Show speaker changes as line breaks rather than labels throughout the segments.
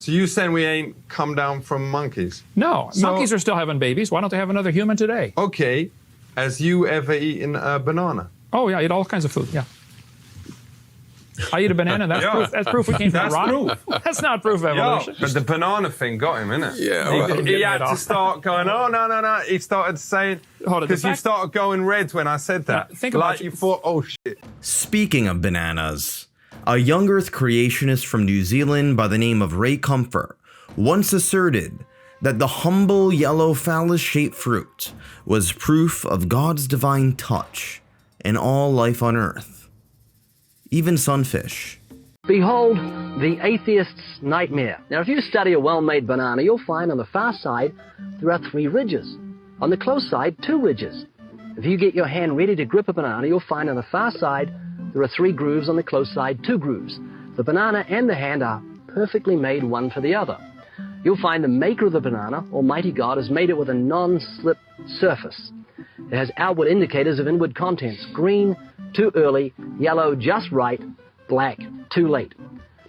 So you saying we ain't come down from monkeys?
No, monkeys are still having babies. Why don't they have another human today?
Okay. Has you ever eaten a banana?
Oh, yeah, I eat all kinds of food, yeah. I eat a banana, that's proof. That's proof we came from a rock. That's not proof of evolution.
But the banana thing got him, innit?
Yeah. Well,
He had to start going, oh, no. He started saying, because you started going red when I said that.
Think about
like you thought, oh, shit.
Speaking of bananas, a young earth creationist from New Zealand by the name of Ray Comfort once asserted that the humble yellow phallus-shaped fruit was proof of God's divine touch in all life on earth. Even sunfish.
Behold, the atheist's nightmare. Now, if you study a well-made banana, you'll find on the far side there are 3 ridges. On the close side, 2 ridges. If you get your hand ready to grip a banana, you'll find on the far side there are 3 grooves, on the close side 2 grooves. The banana and the hand are perfectly made one for the other. You'll find the maker of the banana, Almighty God, has made it with a non-slip surface. It has outward indicators of inward contents: green, too early; yellow, just right; black, too late.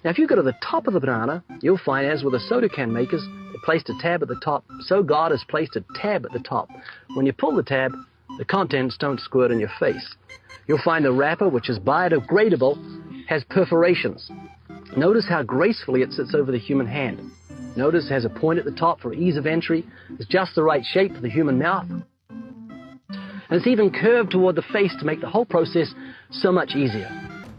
Now, if you go to the top of the banana, you'll find, as with the soda can makers, they placed a tab at the top, so God has placed a tab at the top. When you pull the tab, the contents don't squirt in your face. You'll find the wrapper, which is biodegradable, has perforations. Notice how gracefully it sits over the human hand. Notice it has a point at the top for ease of entry. It's just the right shape for the human mouth. And it's even curved toward the face to make the whole process so much easier.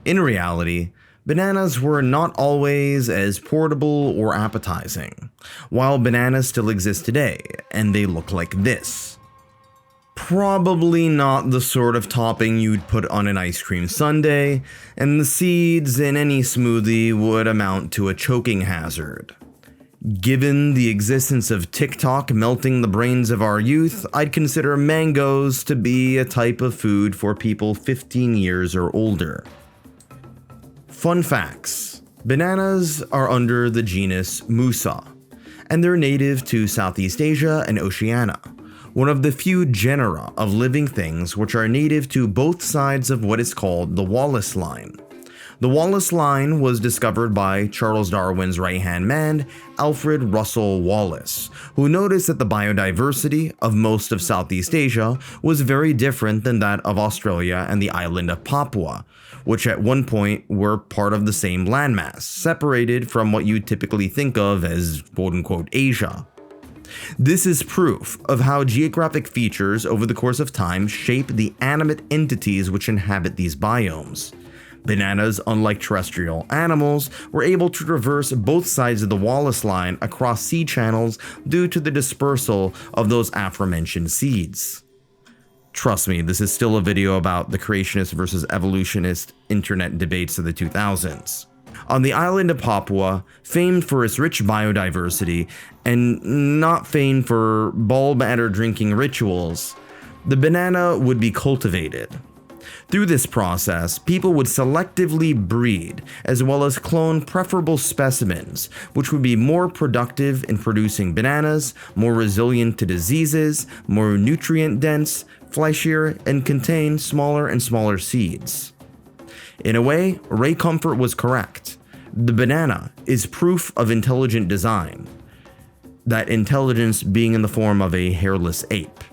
In reality, bananas were not always as portable or appetizing, while bananas still exist today, and they look like this. Probably not the sort of topping you'd put on an ice cream sundae, and the seeds in any smoothie would amount to a choking hazard. Given the existence of TikTok melting the brains of our youth, I'd consider mangoes to be a type of food for people 15 years or older. Fun facts: bananas are under the genus Musa, and they're native to Southeast Asia and Oceania, one of the few genera of living things which are native to both sides of what is called the Wallace Line. The Wallace Line was discovered by Charles Darwin's right-hand man, Alfred Russel Wallace, who noticed that the biodiversity of most of Southeast Asia was very different than that of Australia and the island of Papua, which at one point were part of the same landmass, separated from what you typically think of as quote-unquote Asia. This is proof of how geographic features over the course of time shape the animate entities which inhabit these biomes. Bananas, unlike terrestrial animals, were able to traverse both sides of the Wallace Line across sea channels due to the dispersal of those aforementioned seeds. Trust me, this is still a video about the creationist versus evolutionist internet debates of the 2000s. On the island of Papua, famed for its rich biodiversity and not famed for ball matter drinking rituals, the banana would be cultivated. Through this process, people would selectively breed, as well as clone preferable specimens, which would be more productive in producing bananas, more resilient to diseases, more nutrient-dense, fleshier, and contain smaller and smaller seeds. In a way, Ray Comfort was correct. The banana is proof of intelligent design, that intelligence being in the form of a hairless ape.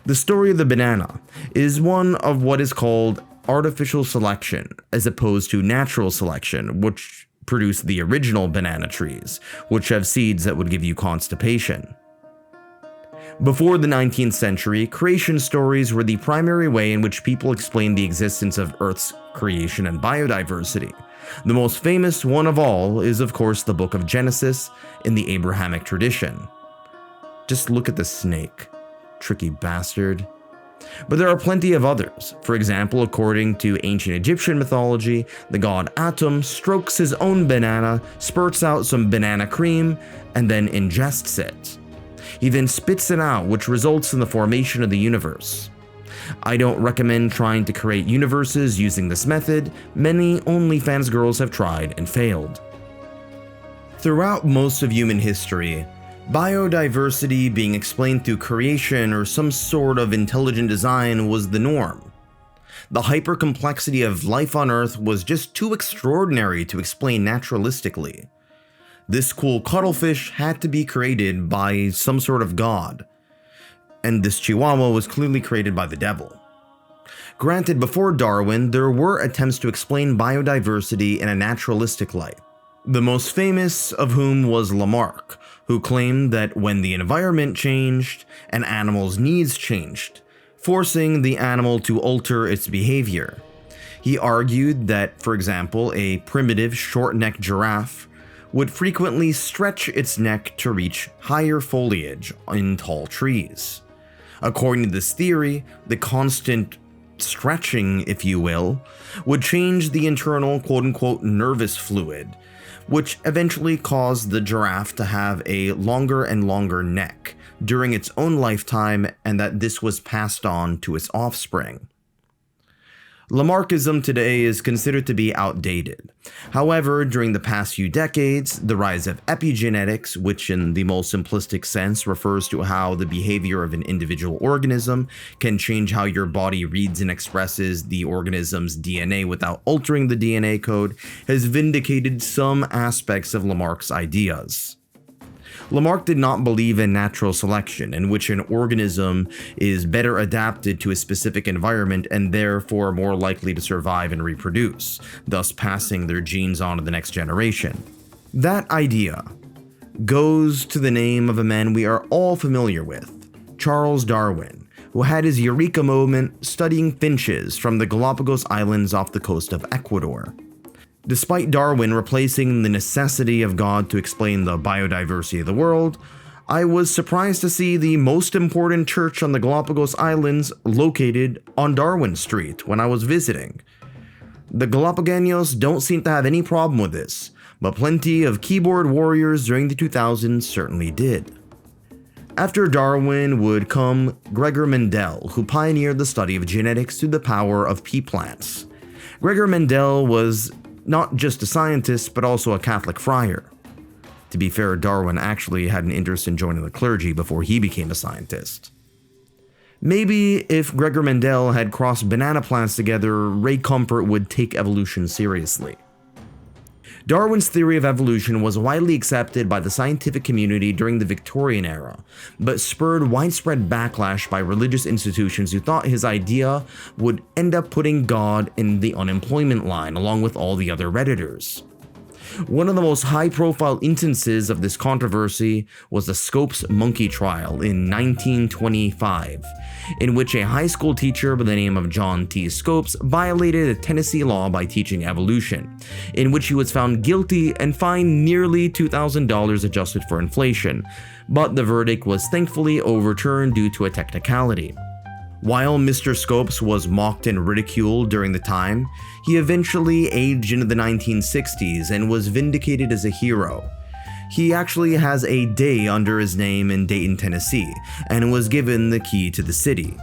The story of the banana is one of what is called artificial selection, as opposed to natural selection, which produced the original banana trees, which have seeds that would give you constipation. Before the 19th century, creation stories were the primary way in which people explained the existence of Earth's creation and biodiversity. The most famous one of all is, of course, the Book of Genesis in the Abrahamic tradition. Just look at the snake. Tricky bastard. But there are plenty of others. For example, according to ancient Egyptian mythology, the god Atum strokes his own banana, spurts out some banana cream, and then ingests it. He then spits it out, which results in the formation of the universe. I don't recommend trying to create universes using this method. Many OnlyFans girls have tried and failed. Throughout most of human history, biodiversity being explained through creation or some sort of intelligent design was the norm. The hypercomplexity of life on Earth was just too extraordinary to explain naturalistically. This cool cuttlefish had to be created by some sort of god, and this chihuahua was clearly created by the devil. Granted, before Darwin, there were attempts to explain biodiversity in a naturalistic light, the most famous of whom was Lamarck, who claimed that when the environment changed, an animal's needs changed, forcing the animal to alter its behavior. He argued that, for example, a primitive short-necked giraffe would frequently stretch its neck to reach higher foliage in tall trees. According to this theory, the constant stretching, if you will, would change the internal quote-unquote nervous fluid, which eventually caused the giraffe to have a longer and longer neck during its own lifetime, and that this was passed on to its offspring. Lamarckism today is considered to be outdated. However, during the past few decades, the rise of epigenetics, which in the most simplistic sense refers to how the behavior of an individual organism can change how your body reads and expresses the organism's DNA without altering the DNA code, has vindicated some aspects of Lamarck's ideas. Lamarck did not believe in natural selection, in which an organism is better adapted to a specific environment and therefore more likely to survive and reproduce, thus passing their genes on to the next generation. That idea goes to the name of a man we are all familiar with, Charles Darwin, who had his eureka moment studying finches from the Galapagos Islands off the coast of Ecuador. Despite Darwin replacing the necessity of God to explain the biodiversity of the world, I was surprised to see the most important church on the Galapagos Islands located on Darwin Street when I was visiting. The Galapagos don't seem to have any problem with this, but plenty of keyboard warriors during the 2000s certainly did. After Darwin would come Gregor Mendel, who pioneered the study of genetics through the power of pea plants. Gregor Mendel was not just a scientist, but also a Catholic friar. To be fair, Darwin actually had an interest in joining the clergy before he became a scientist. Maybe if Gregor Mendel had crossed banana plants together, Ray Comfort would take evolution seriously. Darwin's theory of evolution was widely accepted by the scientific community during the Victorian era, but spurred widespread backlash by religious institutions who thought his idea would end up putting God in the unemployment line along with all the other Redditors. One of the most high-profile instances of this controversy was the Scopes monkey trial in 1925, in which a high school teacher by the name of John T. Scopes violated a Tennessee law by teaching evolution, in which he was found guilty and fined nearly $2,000 adjusted for inflation, but the verdict was thankfully overturned due to a technicality. While Mr. Scopes was mocked and ridiculed during the time, he eventually aged into the 1960s and was vindicated as a hero. He actually has a day under his name in Dayton, Tennessee, and was given the key to the city.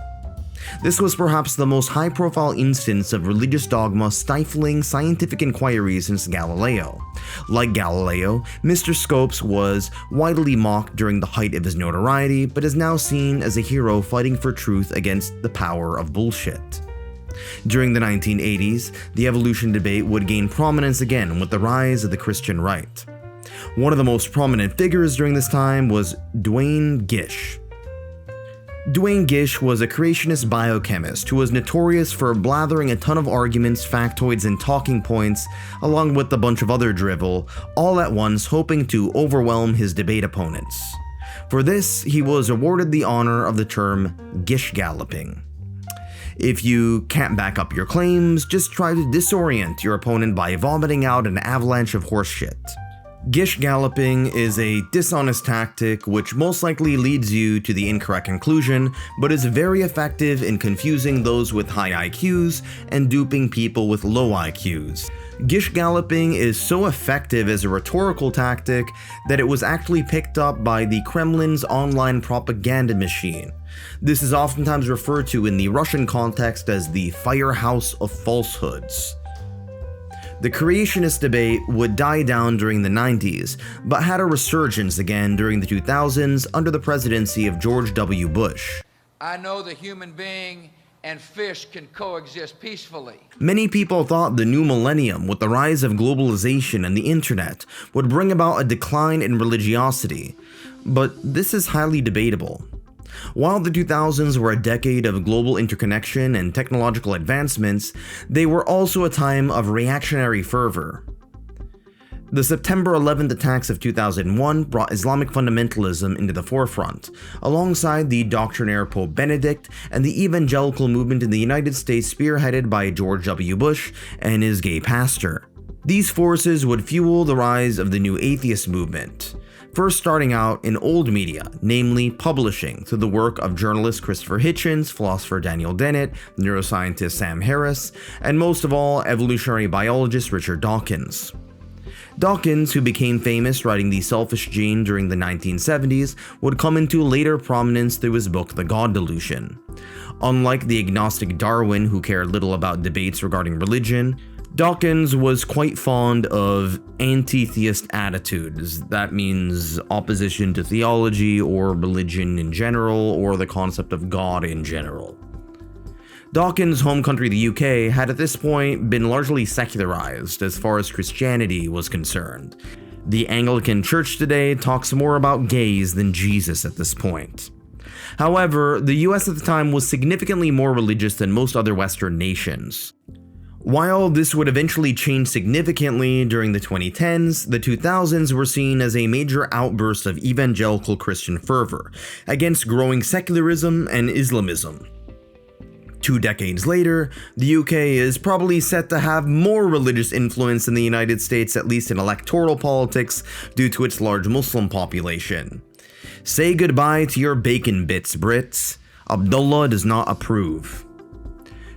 This was perhaps the most high-profile instance of religious dogma stifling scientific inquiry since Galileo. Like Galileo, Mr. Scopes was widely mocked during the height of his notoriety, but is now seen as a hero fighting for truth against the power of bullshit. During the 1980s, the evolution debate would gain prominence again with the rise of the Christian right. One of the most prominent figures during this time was Duane Gish. Duane Gish was a creationist biochemist who was notorious for blathering a ton of arguments, factoids, and talking points, along with a bunch of other drivel, all at once hoping to overwhelm his debate opponents. For this, he was awarded the honor of the term Gish galloping. If you can't back up your claims, just try to disorient your opponent by vomiting out an avalanche of horseshit. Gish galloping is a dishonest tactic which most likely leads you to the incorrect conclusion, but is very effective in confusing those with high IQs and duping people with low IQs. Gish galloping is so effective as a rhetorical tactic that it was actually picked up by the Kremlin's online propaganda machine. This is oftentimes referred to in the Russian context as the firehouse of falsehoods. The creationist debate would die down during the 90s, but had a resurgence again during the 2000s under the presidency of George W. Bush.
I know the human being and fish can coexist peacefully.
Many people thought the new millennium, with the rise of globalization and the internet, would bring about a decline in religiosity, but this is highly debatable. While the 2000s were a decade of global interconnection and technological advancements, they were also a time of reactionary fervor. The September 11th attacks of 2001 brought Islamic fundamentalism into the forefront, alongside the doctrinaire Pope Benedict and the evangelical movement in the United States spearheaded by George W. Bush and his gay pastor. These forces would fuel the rise of the new atheist movement, first starting out in old media, namely publishing, through the work of journalist Christopher Hitchens, philosopher Daniel Dennett, neuroscientist Sam Harris, and most of all, evolutionary biologist Richard Dawkins. Dawkins, who became famous writing The Selfish Gene during the 1970s, would come into later prominence through his book The God Delusion. Unlike the agnostic Darwin, who cared little about debates regarding religion, Dawkins was quite fond of anti-theist attitudes. That means opposition to theology or religion in general, or the concept of God in general. Dawkins' home country, the UK, had at this point been largely secularized as far as Christianity was concerned. The Anglican Church today talks more about gays than Jesus at this point. However, the US at the time was significantly more religious than most other Western nations. While this would eventually change significantly during the 2010s, the 2000s were seen as a major outburst of evangelical Christian fervor against growing secularism and Islamism. 2 decades later, the UK is probably set to have more religious influence than the United States, at least in electoral politics, due to its large Muslim population. Say goodbye to your bacon bits, Brits. Abdullah does not approve.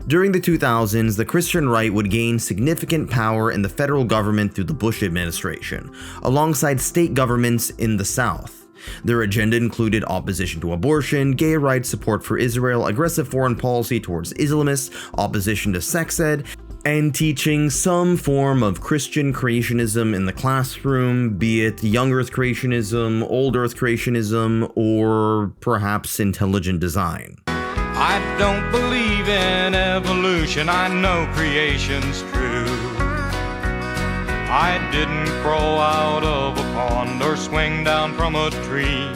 During the 2000s, the Christian right would gain significant power in the federal government through the Bush administration, alongside state governments in the South. Their agenda included opposition to abortion, gay rights, support for Israel, aggressive foreign policy towards Islamists, opposition to sex ed, and teaching some form of Christian creationism in the classroom, be it young earth creationism, old earth creationism, or perhaps intelligent design.
I don't believe in evolution, I know creation's true. I didn't crawl out of a pond or swing down from a tree.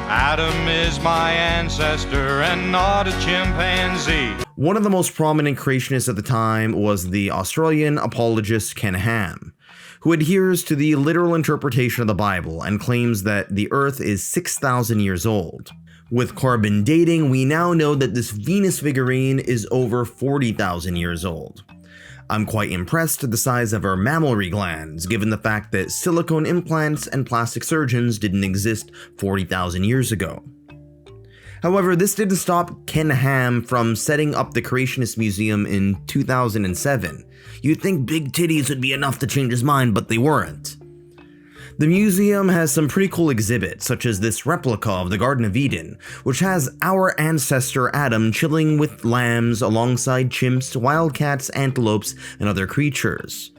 Adam is my ancestor and not a chimpanzee.
One of the most prominent creationists at the time was the Australian apologist Ken Ham, who adheres to the literal interpretation of the Bible and claims that the Earth is 6,000 years old. With carbon dating, we now know that this Venus figurine is over 40,000 years old. I'm quite impressed at the size of our mammillary glands, given the fact that silicone implants and plastic surgeons didn't exist 40,000 years ago. However, this didn't stop Ken Ham from setting up the Creationist Museum in 2007. You'd think big titties would be enough to change his mind, but they weren't. The museum has some pretty cool exhibits, such as this replica of the Garden of Eden, which has our ancestor Adam chilling with lambs alongside chimps, wildcats, antelopes, and other creatures.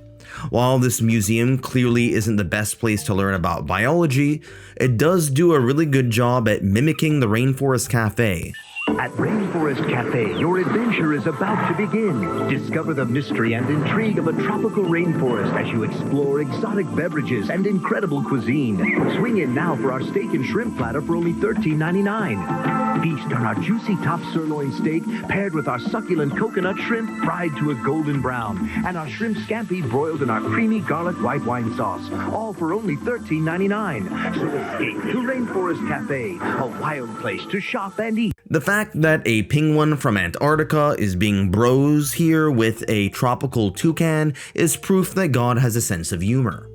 While this museum clearly isn't the best place to learn about biology, it does do a really good job at mimicking the Rainforest Cafe.
At Rainforest Cafe, your adventure is about to begin. Discover the mystery and intrigue of a tropical rainforest as you explore exotic beverages and incredible cuisine. Swing in now for our steak and shrimp platter for only $13.99. Feast on our juicy top sirloin steak paired with our succulent coconut shrimp fried to a golden brown, and our shrimp scampi broiled in our creamy garlic white wine sauce, all for only $13.99. So escape to Rainforest Cafe, a wild place to shop and eat.
The fact that a penguin from Antarctica is being bros here with a tropical toucan is proof that God has a sense of humor.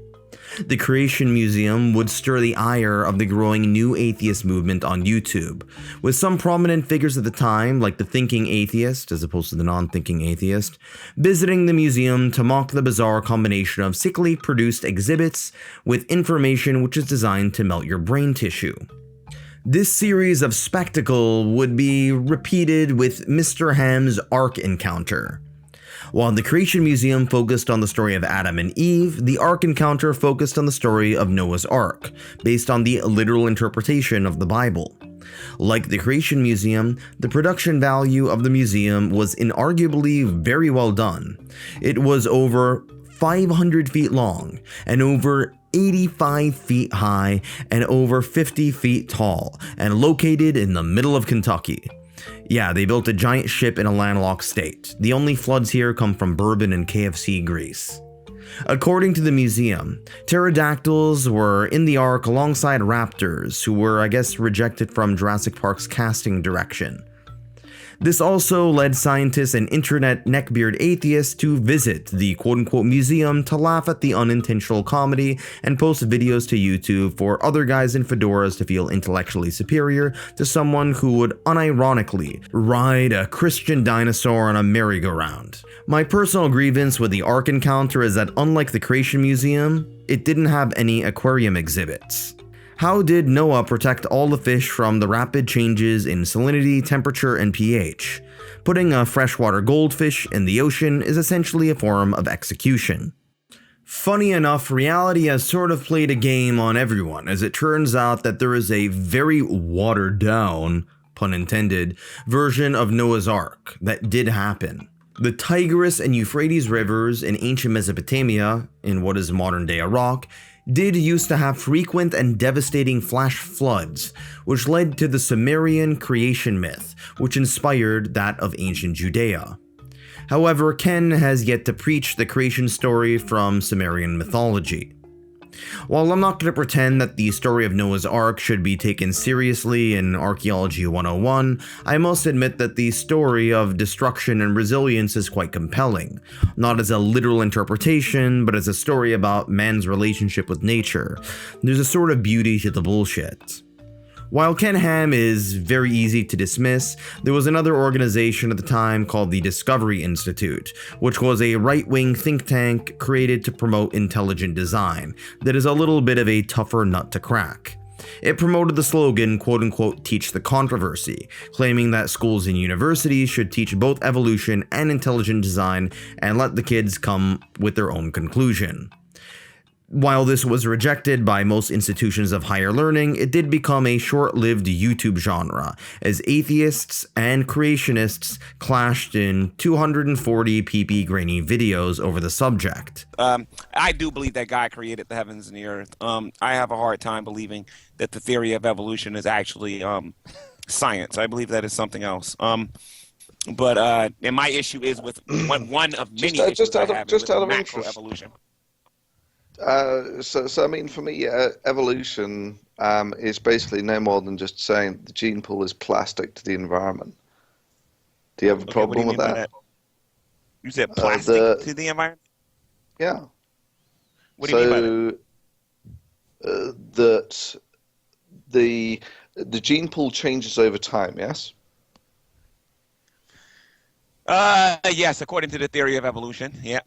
The Creation Museum would stir the ire of the growing new atheist movement on YouTube, with some prominent figures at the time, like the thinking atheist as opposed to the non-thinking atheist, visiting the museum to mock the bizarre combination of sickly produced exhibits with information which is designed to melt your brain tissue. This series of spectacle would be repeated with Mr. Ham's Ark encounter. While the Creation Museum focused on the story of Adam and Eve, the Ark encounter focused on the story of Noah's Ark, based on the literal interpretation of the Bible. Like the Creation Museum, the production value of the museum was inarguably very well done. It was over 500 feet long and over 85 feet high and over 50 feet tall, and located in the middle of Kentucky. Yeah, they built a giant ship in a landlocked state. The only floods here come from bourbon and KFC grease. According to the museum, pterodactyls were in the Ark alongside raptors, who were, I guess, rejected from Jurassic Park's casting direction. This also led scientists and internet neckbeard atheists to visit the quote-unquote museum to laugh at the unintentional comedy and post videos to YouTube for other guys in fedoras to feel intellectually superior to someone who would unironically ride a Christian dinosaur on a merry-go-round. My personal grievance with the Ark encounter is that unlike the Creation Museum, it didn't have any aquarium exhibits. How did Noah protect all the fish from the rapid changes in salinity, temperature, and pH? Putting a freshwater goldfish in the ocean is essentially a form of execution. Funny enough, reality has sort of played a game on everyone, as it turns out that there is a very watered down, pun intended, version of Noah's Ark that did happen. The Tigris and Euphrates rivers in ancient Mesopotamia, in what is modern-day Iraq, did used to have frequent and devastating flash floods, which led to the Sumerian creation myth, which inspired that of ancient Judea. However, Ken has yet to preach the creation story from Sumerian mythology. While I'm not going to pretend that the story of Noah's Ark should be taken seriously in Archaeology 101, I must admit that the story of destruction and resilience is quite compelling, not as a literal interpretation, but as a story about man's relationship with nature. There's a sort of beauty to the bullshit. While Ken Ham is very easy to dismiss, there was another organization at the time called the Discovery Institute, which was a right-wing think tank created to promote intelligent design that is a little bit of a tougher nut to crack. It promoted the slogan, quote-unquote, teach the controversy, claiming that schools and universities should teach both evolution and intelligent design and let the kids come with their own conclusion. While this was rejected by most institutions of higher learning, it did become a short-lived YouTube genre, as atheists and creationists clashed in 240 pp grainy videos over the subject.
I do believe that God created the heavens and the earth. I have a hard time believing that the theory of evolution is actually science. I believe that is something else. But and my issue is with one of many issues I have with macroevolution.
So I mean, for me, evolution is basically no more than just saying the gene pool is plastic to the environment. Do you have a problem with that?
You said plastic to the environment?
Yeah.
What do you mean by that?
That the gene pool changes over time, yes?
Yes, according to the theory of evolution, yeah.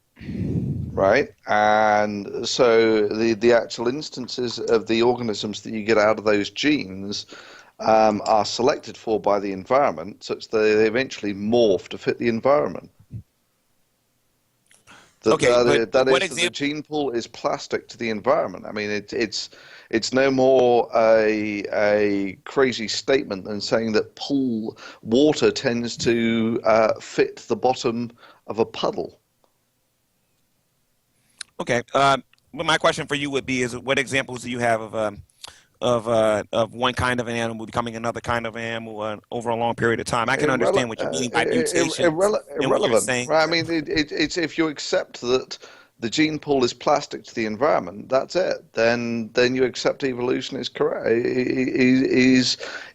Right, and so the actual instances of the organisms that you get out of those genes are selected for by the environment, such that they eventually morph to fit the environment. The gene pool is plastic to the environment. I mean, it's no more a crazy statement than saying that pool water tends to fit the bottom of a puddle.
Okay. Well, my question for you would be: is what examples do you have of one kind of an animal becoming another kind of animal over a long period of time? I can understand what you mean by mutation.
Irrelevant. Right? I mean, it's if you accept that the gene pool is plastic to the environment, that's it. Then you accept evolution is correct.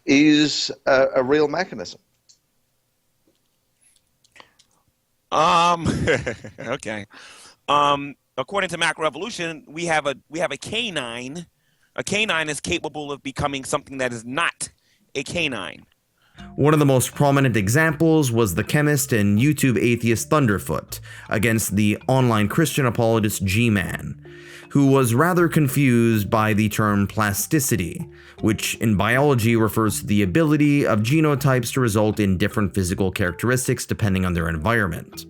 Is a real mechanism.
Okay. According to macroevolution, we have a canine. A canine is capable of becoming something that is not a canine.
One of the most prominent examples was the chemist and YouTube atheist Thunderfoot against the online Christian apologist G-Man, who was rather confused by the term plasticity, which in biology refers to the ability of genotypes to result in different physical characteristics depending on their environment.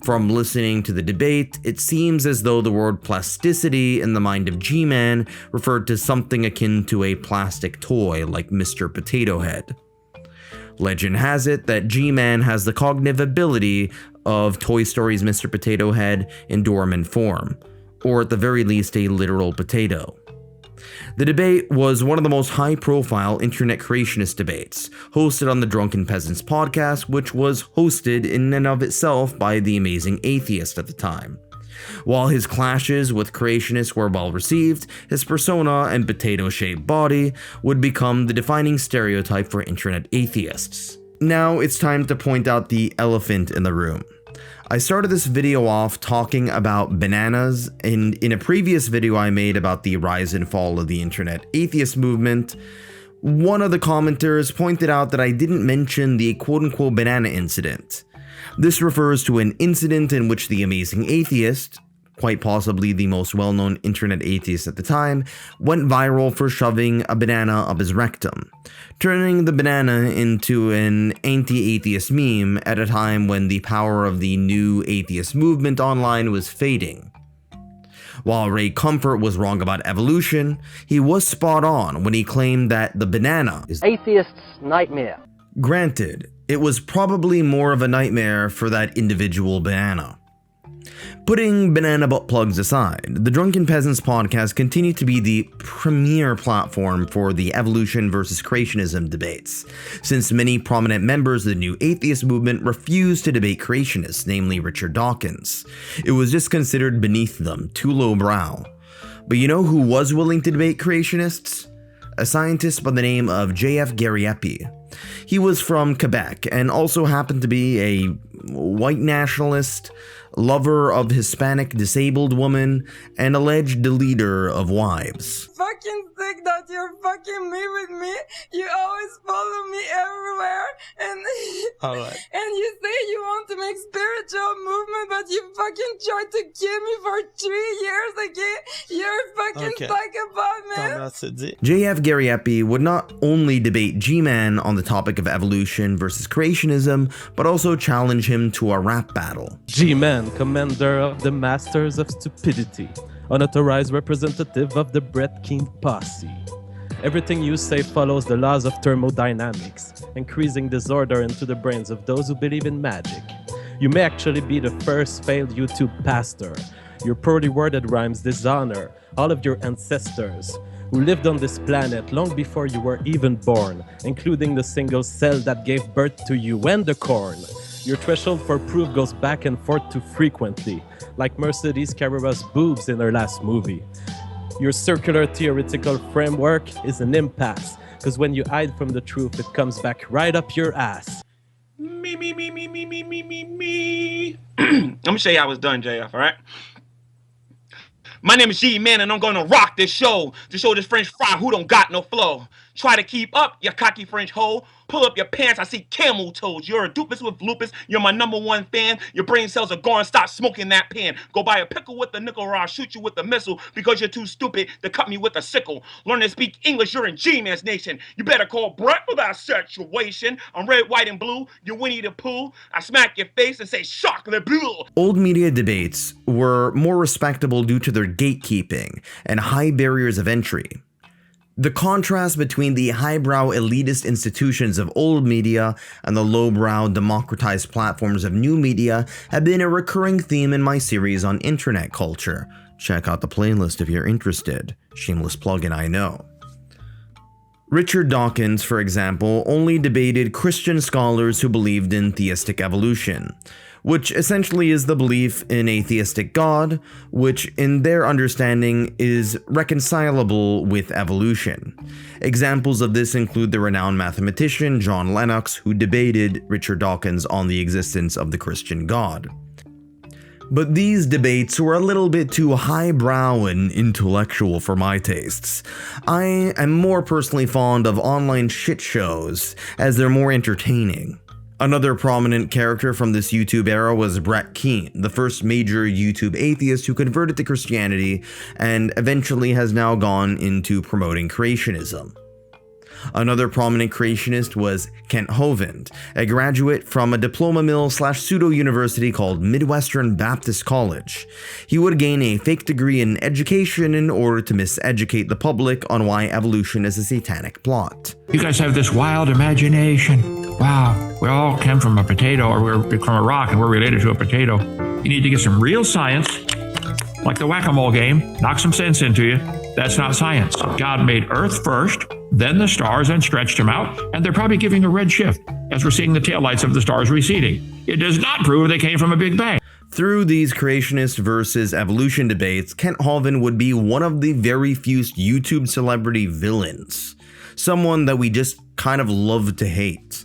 From listening to the debate, it seems as though the word plasticity in the mind of G-Man referred to something akin to a plastic toy like Mr. Potato Head. Legend has it that G-Man has the cognitive ability of Toy Story's Mr. Potato Head in dormant form, or at the very least a literal potato. The debate was one of the most high-profile internet creationist debates, hosted on the Drunken Peasants podcast, which was hosted in and of itself by the Amazing Atheist at the time. While his clashes with creationists were well received, his persona and potato-shaped body would become the defining stereotype for internet atheists. Now it's time to point out the elephant in the room. I started this video off talking about bananas, and in a previous video I made about the rise and fall of the internet atheist movement, one of the commenters pointed out that I didn't mention the quote-unquote banana incident. This refers to an incident in which the Amazing Atheist, quite possibly the most well-known internet atheist at the time, went viral for shoving a banana up his rectum, turning the banana into an anti-atheist meme at a time when the power of the new atheist movement online was fading. While Ray Comfort was wrong about evolution, he was spot on when he claimed that the banana is
atheist's nightmare.
Granted, it was probably more of a nightmare for that individual banana. Putting banana butt plugs aside, the Drunken Peasants podcast continued to be the premier platform for the evolution versus creationism debates, since many prominent members of the new atheist movement refused to debate creationists, namely Richard Dawkins. It was just considered beneath them, too lowbrow. But you know who was willing to debate creationists? A scientist by the name of J.F. Gariepi. He was from Quebec and also happened to be a white nationalist, lover of Hispanic disabled women, and alleged deleter of wives.
Fucking sick that you're fucking me with me. You always follow me everywhere, and and you say you want to make spiritual movement, but you fucking tried to kill me for 3 years again. You're fucking psychopath, man.
J.F. Gariepi would not only debate G-Man on the topic of evolution versus creationism, but also challenge him to a rap battle.
G-Man, commander of the Masters of Stupidity, unauthorized representative of the Brett Keane posse. Everything you say follows the laws of thermodynamics, increasing disorder into the brains of those who believe in magic. You may actually be the first failed YouTube pastor. Your poorly worded rhymes dishonor all of your ancestors who lived on this planet long before you were even born, including the single cell that gave birth to you and the corn. Your threshold for proof goes back and forth too frequently, like Mercedes Carrera's boobs in her last movie. Your circular theoretical framework is an impasse, because when you hide from the truth, it comes back right up your ass.
Me. I'm gonna show you how it's done, JF, all right? My name is G-Man, and I'm gonna rock this show to show this French fry who don't got no flow. Try to keep up, you cocky French hoe. Pull up your pants, I see camel toes. You're a doofus with lupus, you're my #1 fan. Your brain cells are gone, stop smoking that pen. Go buy a pickle with a nickel or I'll shoot you with a missile because you're too stupid to cut me with a sickle. Learn to speak English, you're in G-Man's nation. You better call Brett for that situation. I'm red, white, and blue, you're Winnie the Pooh. I smack your face and say, shock the blue.
Old media debates were more respectable due to their gatekeeping and high barriers of entry. The contrast between the highbrow elitist institutions of old media and the lowbrow democratized platforms of new media have been a recurring theme in my series on internet culture. Check out the playlist if you're interested. Shameless plug-in, I know. Richard Dawkins, for example, only debated Christian scholars who believed in theistic evolution, which essentially is the belief in a theistic God, which in their understanding is reconcilable with evolution. Examples of this include the renowned mathematician John Lennox, who debated Richard Dawkins on the existence of the Christian God. But these debates were a little bit too highbrow and intellectual for my tastes. I am more personally fond of online shit shows, as they're more entertaining. Another prominent character from this YouTube era was Brett Keane, the first major YouTube atheist who converted to Christianity and eventually has now gone into promoting creationism. Another prominent creationist was Kent Hovind, a graduate from a diploma mill / pseudo-university called Midwestern Baptist College. He would gain a fake degree in education in order to miseducate the public on why evolution is a satanic plot.
You guys have this wild imagination. Wow, we all came from a potato, or we're from a rock and we're related to a potato. You need to get some real science, like the whack-a-mole game, knock some sense into you. That's not science. God made Earth first, then the stars, and stretched them out, and they're probably giving a red shift as we're seeing the taillights of the stars receding. It does not prove they came from a Big Bang.
Through these creationist versus evolution debates, Kent Hovind would be one of the very few YouTube celebrity villains. Someone that we just kind of love to hate.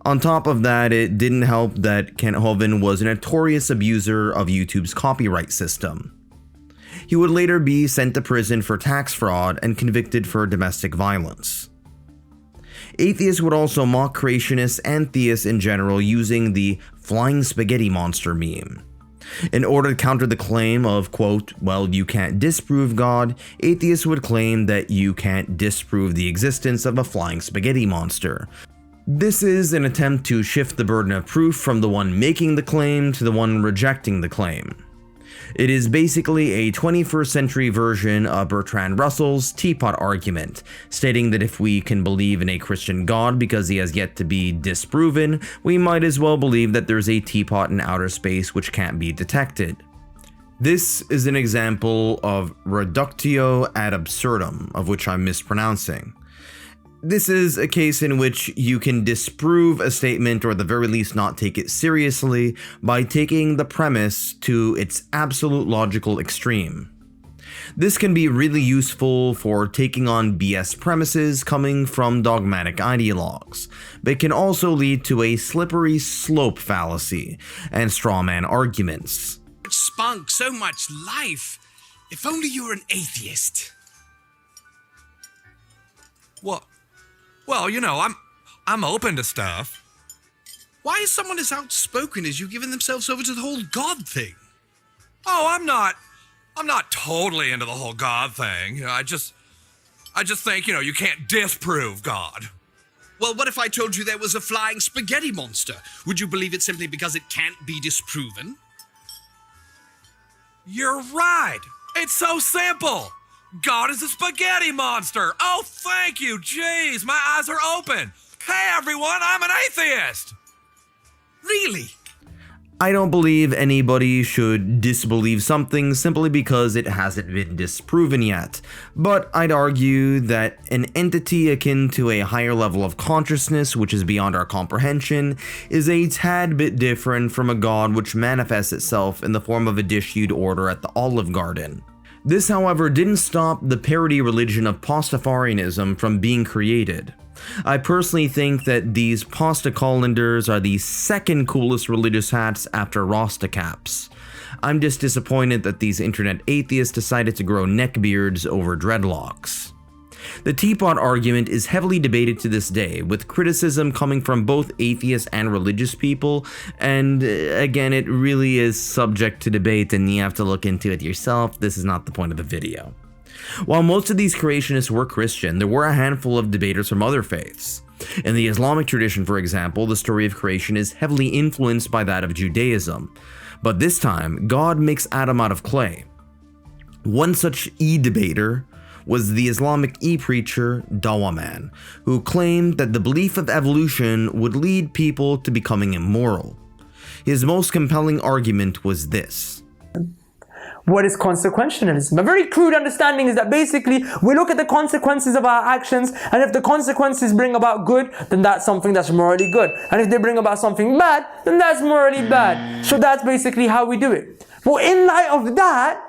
On top of that, it didn't help that Kent Hovind was a notorious abuser of YouTube's copyright system. He would later be sent to prison for tax fraud and convicted for domestic violence. Atheists would also mock creationists and theists in general using the flying spaghetti monster meme. In order to counter the claim of, quote, well, you can't disprove God, atheists would claim that you can't disprove the existence of a flying spaghetti monster. This is an attempt to shift the burden of proof from the one making the claim to the one rejecting the claim. It is basically a 21st century version of Bertrand Russell's teapot argument, stating that if we can believe in a Christian God because he has yet to be disproven, we might as well believe that there's a teapot in outer space which can't be detected. This is an example of reductio ad absurdum, of which I'm mispronouncing. This is a case in which you can disprove a statement, or at the very least not take it seriously, by taking the premise to its absolute logical extreme. This can be really useful for taking on BS premises coming from dogmatic ideologues, but it can also lead to a slippery slope fallacy and strawman arguments.
Spunk, so much life. If only you were an atheist.
What? Well, you know, I'm open to stuff.
Why is someone as outspoken as you giving themselves over to the whole God thing?
Oh, I'm not totally into the whole God thing. You know, I just think, you know, you can't disprove God.
Well, what if I told you there was a flying spaghetti monster? Would you believe it simply because it can't be disproven?
You're right. It's so simple. God is a spaghetti monster. Oh, thank you. Jeez, my eyes are open. Hey, everyone, I'm an atheist.
Really?
I don't believe anybody should disbelieve something simply because it hasn't been disproven yet, but I'd argue that an entity akin to a higher level of consciousness which is beyond our comprehension is a tad bit different from a god which manifests itself in the form of a dish you'd order at the Olive Garden. This, however, didn't stop the parody religion of Pastafarianism from being created. I personally think that these pasta colanders are the second coolest religious hats after Rasta caps. I'm just disappointed that these internet atheists decided to grow neckbeards over dreadlocks. The teapot argument is heavily debated to this day, with criticism coming from both atheists and religious people, and again, it really is subject to debate and you have to look into it yourself. This is not the point of the video. While most of these creationists were Christian, there were a handful of debaters from other faiths. In the Islamic tradition, for example, the story of creation is heavily influenced by that of Judaism, but this time, God makes Adam out of clay. One such e-debater was the Islamic e-preacher Dawah Man, who claimed that the belief of evolution would lead people to becoming immoral. His most compelling argument was this.
What is consequentialism? A very crude understanding is that basically we look at the consequences of our actions, and if the consequences bring about good, then that's something that's morally good. And if they bring about something bad, then that's morally bad. So that's basically how we do it. Well, in light of that,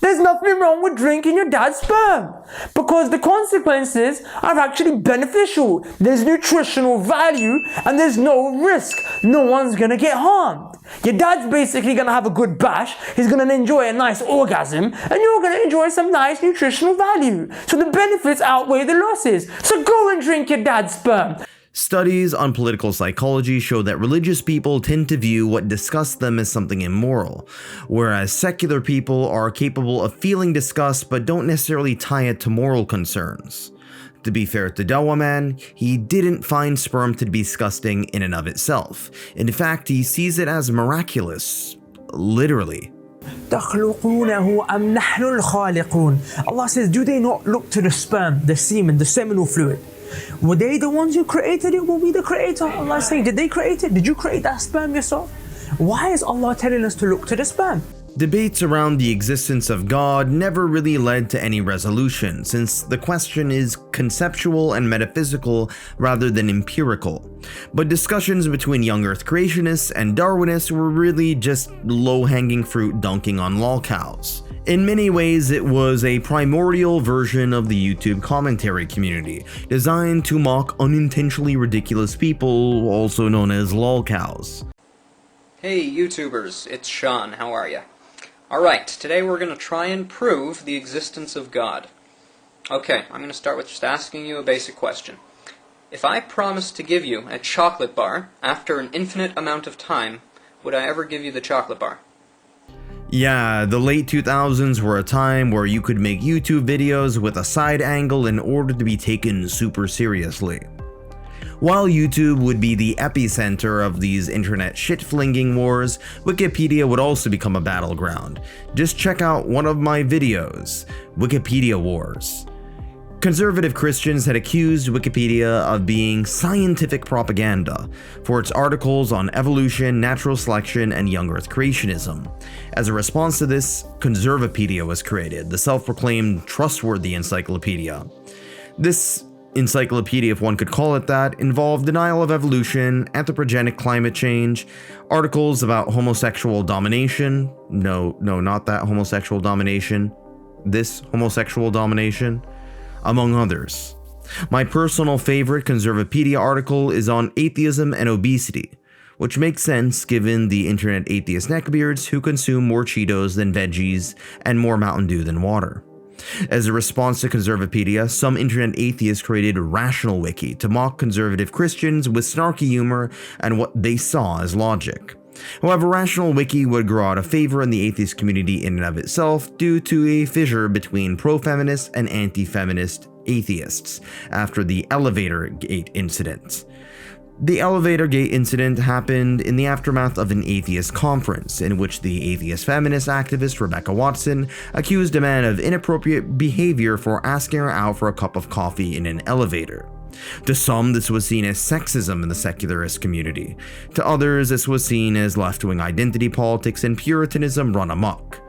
there's nothing wrong with drinking your dad's sperm, because the consequences are actually beneficial. There's nutritional value and there's no risk. No one's gonna get harmed. Your dad's basically gonna have a good bash, he's gonna enjoy a nice orgasm, and you're gonna enjoy some nice nutritional value. So the benefits outweigh the losses. So go and drink your dad's sperm.
Studies on political psychology show that religious people tend to view what disgusts them as something immoral, whereas secular people are capable of feeling disgust but don't necessarily tie it to moral concerns. To be fair to Dawa Man, he didn't find sperm to be disgusting in and of itself. In fact, he sees it as miraculous. Literally.
Allah says, do they not look to the sperm, the semen, the seminal fluid? Were they the ones who created it? Were we the creator? Allah is saying, did they create it? Did you create that sperm yourself? Why is Allah telling us to look to the sperm?
Debates around the existence of God never really led to any resolution, since the question is conceptual and metaphysical rather than empirical. But discussions between young earth creationists and Darwinists were really just low-hanging fruit dunking on lolcows. In many ways, it was a primordial version of the YouTube commentary community, designed to mock unintentionally ridiculous people, also known as lolcows.
Hey YouTubers, it's Sean, how are ya? Alright, today we're going to try and prove the existence of God. Okay, I'm going to start with just asking you a basic question. If I promised to give you a chocolate bar after an infinite amount of time, would I ever give you the chocolate bar?
Yeah, the late 2000s were a time where you could make YouTube videos with a side angle in order to be taken super seriously. While YouTube would be the epicenter of these internet shit-flinging wars, Wikipedia would also become a battleground. Just check out one of my videos, Wikipedia Wars. Conservative Christians had accused Wikipedia of being scientific propaganda for its articles on evolution, natural selection, and young earth creationism. As a response to this, Conservapedia was created, the self-proclaimed trustworthy encyclopedia. This encyclopedia, if one could call it that, involved denial of evolution, anthropogenic climate change, articles about homosexual domination, no, not that homosexual domination, this homosexual domination, among others. My personal favorite Conservapedia article is on atheism and obesity, which makes sense given the internet atheist neckbeards who consume more Cheetos than veggies and more Mountain Dew than water. As a response to Conservapedia, some internet atheists created Rational Wiki to mock conservative Christians with snarky humor and what they saw as logic. However, Rational Wiki would grow out of favor in the atheist community in and of itself due to a fissure between pro-feminist and anti-feminist atheists after the Elevator Gate incident. The Elevator Gate incident happened in the aftermath of an atheist conference, in which the atheist feminist activist Rebecca Watson accused a man of inappropriate behavior for asking her out for a cup of coffee in an elevator. To some, this was seen as sexism in the secularist community. To others, this was seen as left-wing identity politics and Puritanism run amok.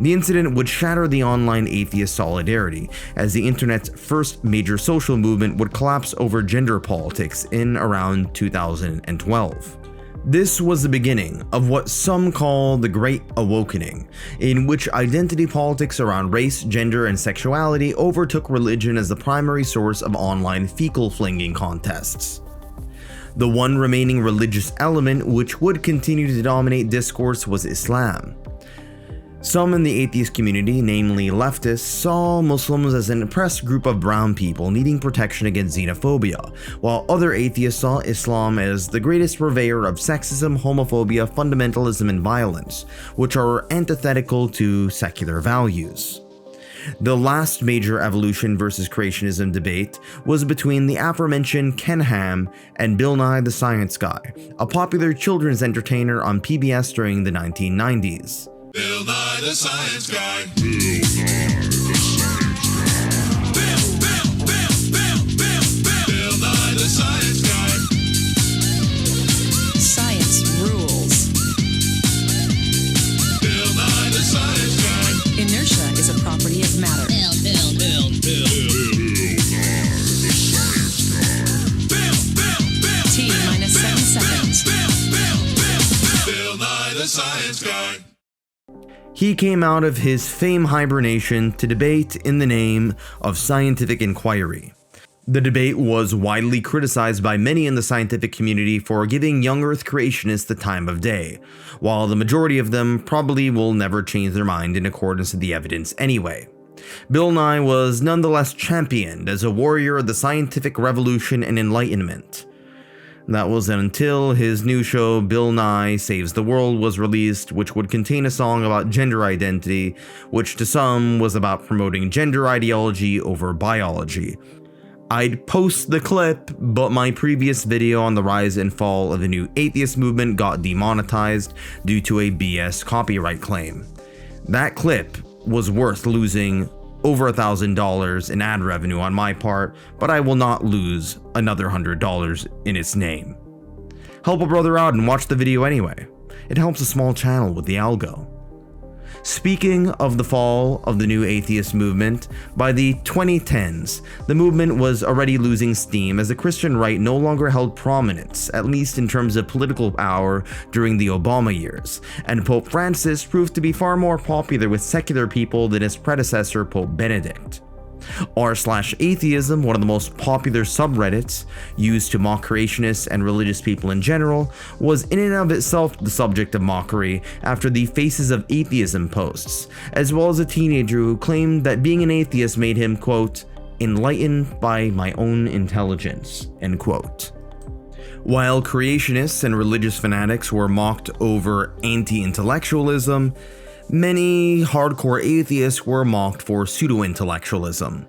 The incident would shatter the online atheist solidarity, as the internet's first major social movement would collapse over gender politics in around 2012. This was the beginning of what some call the Great Awakening, in which identity politics around race, gender, and sexuality overtook religion as the primary source of online fecal-flinging contests. The one remaining religious element which would continue to dominate discourse was Islam. Some in the atheist community, namely leftists, saw Muslims as an oppressed group of brown people needing protection against xenophobia, while other atheists saw Islam as the greatest purveyor of sexism, homophobia, fundamentalism, and violence, which are antithetical to secular values. The last major evolution versus creationism debate was between the aforementioned Ken Ham and Bill Nye the Science Guy, a popular children's entertainer on PBS during the 1990s.
Bill Nye the Science Guy. Bill Nye the Science Guy. Science rules. Bill Nye the Science Guy. Inertia is a property of matter. Bill T minus 7 seconds. Bill Nye the Science Guy.
He came out of his fame hibernation to debate in the name of scientific inquiry. The debate was widely criticized by many in the scientific community for giving young earth creationists the time of day, while the majority of them probably will never change their mind in accordance with the evidence anyway. Bill Nye was nonetheless championed as a warrior of the scientific revolution and enlightenment. That was until his new show Bill Nye Saves the World was released, which would contain a song about gender identity, which to some was about promoting gender ideology over biology. I'd post the clip, but my previous video on the rise and fall of the new atheist movement got demonetized due to a BS copyright claim. That clip was worth losing over $1,000 in ad revenue on my part, but I will not lose another $100 in its name. Help a brother out and watch the video anyway. It helps a small channel with the algo. Speaking of the fall of the new atheist movement, by the 2010s, the movement was already losing steam as the Christian right no longer held prominence, at least in terms of political power during the Obama years, and Pope Francis proved to be far more popular with secular people than his predecessor Pope Benedict. r/atheism, one of the most popular subreddits used to mock creationists and religious people in general, was in and of itself the subject of mockery after the Faces of Atheism posts, as well as a teenager who claimed that being an atheist made him, quote, enlightened by my own intelligence, end quote. While creationists and religious fanatics were mocked over anti-intellectualism, many hardcore atheists were mocked for pseudo-intellectualism.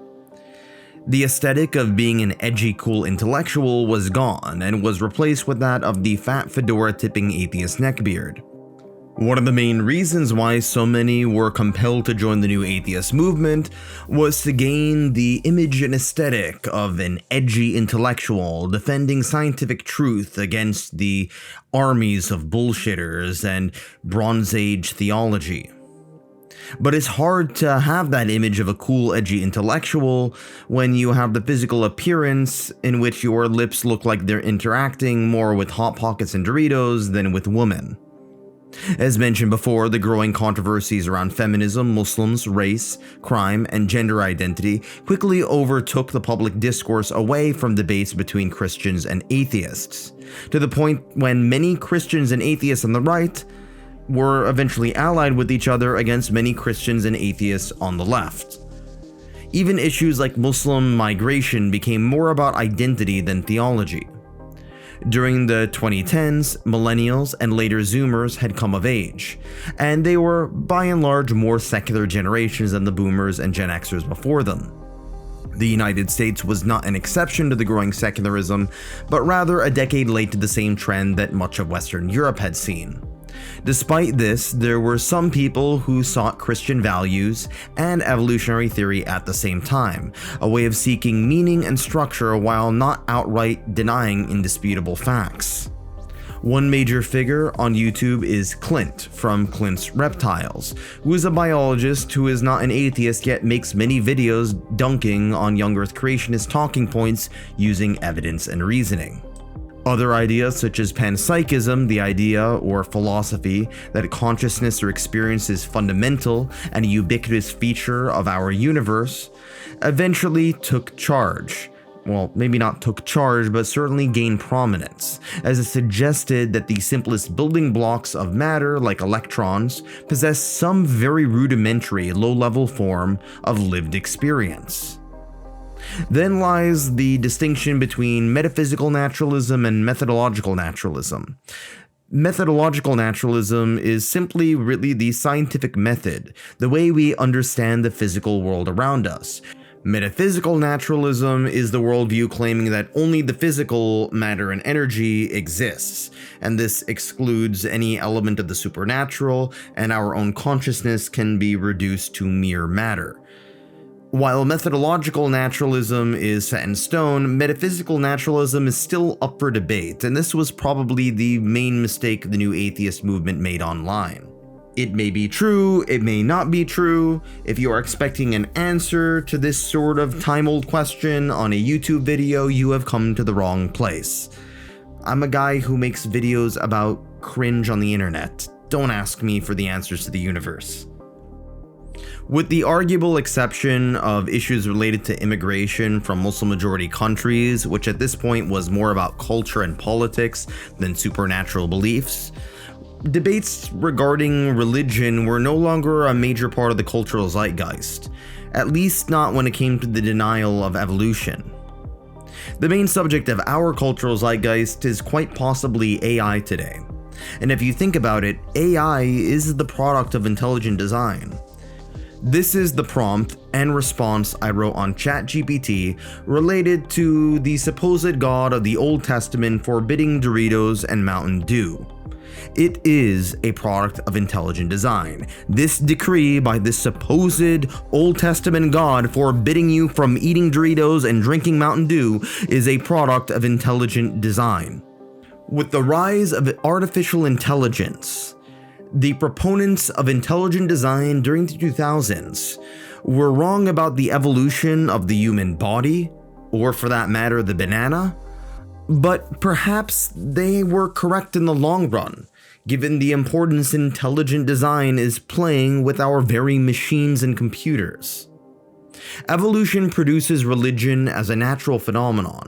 The aesthetic of being an edgy, cool intellectual was gone and was replaced with that of the fat fedora-tipping atheist neckbeard. One of the main reasons why so many were compelled to join the new atheist movement was to gain the image and aesthetic of an edgy intellectual defending scientific truth against the armies of bullshitters and Bronze Age theology. But it's hard to have that image of a cool, edgy intellectual when you have the physical appearance in which your lips look like they're interacting more with Hot Pockets and Doritos than with women. As mentioned before, the growing controversies around feminism, Muslims, race, crime, and gender identity quickly overtook the public discourse away from debates between Christians and atheists, to the point when many Christians and atheists on the right were eventually allied with each other against many Christians and atheists on the left. Even issues like Muslim migration became more about identity than theology. During the 2010s, millennials and later Zoomers had come of age, and they were by and large more secular generations than the Boomers and Gen Xers before them. The United States was not an exception to the growing secularism, but rather a decade late to the same trend that much of Western Europe had seen. Despite this, there were some people who sought Christian values and evolutionary theory at the same time, a way of seeking meaning and structure while not outright denying indisputable facts. One major figure on YouTube is Clint from Clint's Reptiles, who is a biologist who is not an atheist yet makes many videos dunking on young Earth creationist talking points using evidence and reasoning. Other ideas such as panpsychism, the idea or philosophy that consciousness or experience is fundamental and a ubiquitous feature of our universe, eventually took charge. Well, maybe not took charge, but certainly gained prominence, as it suggested that the simplest building blocks of matter, like electrons, possess some very rudimentary, low-level form of lived experience. Then lies the distinction between metaphysical naturalism and methodological naturalism. Methodological naturalism is simply really the scientific method, the way we understand the physical world around us. Metaphysical naturalism is the worldview claiming that only the physical matter and energy exists, and this excludes any element of the supernatural, and our own consciousness can be reduced to mere matter. While methodological naturalism is set in stone, metaphysical naturalism is still up for debate, and this was probably the main mistake the new atheist movement made online. It may be true, it may not be true. If you are expecting an answer to this sort of time-old question on a YouTube video, you have come to the wrong place. I'm a guy who makes videos about cringe on the internet. Don't ask me for the answers to the universe. With the arguable exception of issues related to immigration from Muslim-majority countries, which at this point was more about culture and politics than supernatural beliefs, debates regarding religion were no longer a major part of the cultural zeitgeist, at least not when it came to the denial of evolution. The main subject of our cultural zeitgeist is quite possibly AI today. And if you think about it, AI is the product of intelligent design. This is the prompt and response I wrote on ChatGPT related to the supposed God of the Old Testament forbidding Doritos and Mountain Dew. It is a product of intelligent design. This decree by this supposed Old Testament God forbidding you from eating Doritos and drinking Mountain Dew is a product of intelligent design. With the rise of artificial intelligence, the proponents of intelligent design during the 2000s were wrong about the evolution of the human body, or for that matter, the banana, but perhaps they were correct in the long run, given the importance intelligent design is playing with our very machines and computers. Evolution produces religion as a natural phenomenon,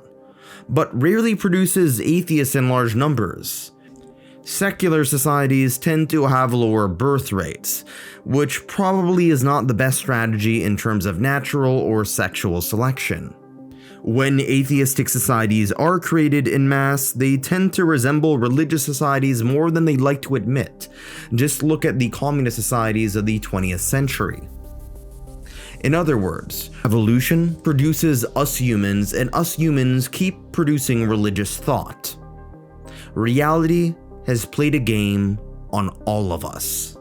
but rarely produces atheists in large numbers. Secular societies tend to have lower birth rates, which probably is not the best strategy in terms of natural or sexual selection. When atheistic societies are created en masse, they tend to resemble religious societies more than they like to admit. Just look at the communist societies of the 20th century. In other words, evolution produces us humans, and us humans keep producing religious thought. Reality has played a game on all of us.